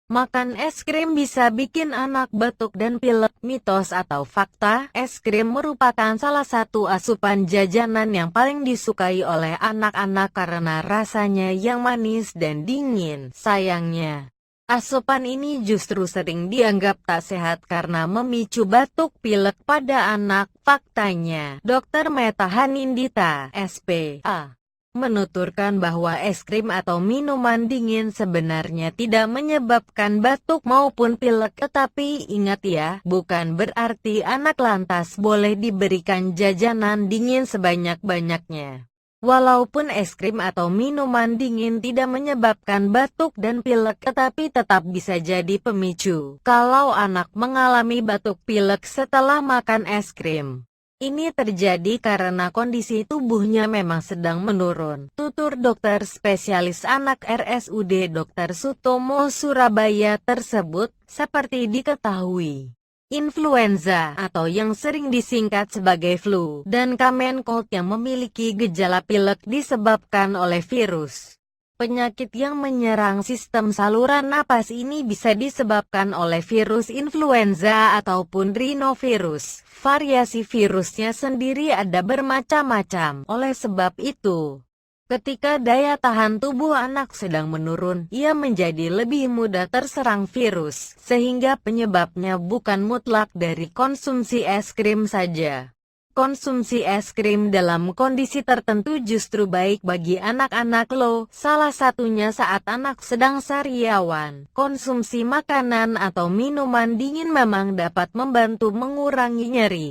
Makan es krim bisa bikin anak batuk dan pilek. Mitos atau fakta, es krim merupakan salah satu asupan jajanan yang paling disukai oleh anak-anak karena rasanya yang manis dan dingin. Sayangnya, asupan ini justru sering dianggap tak sehat karena memicu batuk pilek pada anak. Faktanya, Dr. Meta Hanindita, SP.A. menuturkan bahwa es krim atau minuman dingin sebenarnya tidak menyebabkan batuk maupun pilek. Tetapi ingat ya, bukan berarti anak lantas boleh diberikan jajanan dingin sebanyak-banyaknya. Walaupun es krim atau minuman dingin tidak menyebabkan batuk dan pilek, tetapi tetap bisa jadi pemicu kalau anak mengalami batuk pilek setelah makan es krim. Ini terjadi karena kondisi tubuhnya memang sedang menurun, tutur dokter spesialis anak RSUD Dr. Sutomo Surabaya tersebut. Seperti diketahui, influenza atau yang sering disingkat sebagai flu dan common cold yang memiliki gejala pilek disebabkan oleh virus. Penyakit yang menyerang sistem saluran napas ini bisa disebabkan oleh virus influenza ataupun rhinovirus. Variasi virusnya sendiri ada bermacam-macam. Oleh sebab itu, ketika daya tahan tubuh anak sedang menurun, ia menjadi lebih mudah terserang virus, sehingga penyebabnya bukan mutlak dari konsumsi es krim saja. Konsumsi es krim dalam kondisi tertentu justru baik bagi anak-anak loh, salah satunya saat anak sedang sariawan. Konsumsi makanan atau minuman dingin memang dapat membantu mengurangi nyeri.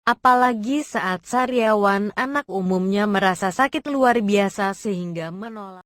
Apalagi saat sariawan, anak umumnya merasa sakit luar biasa sehingga menolak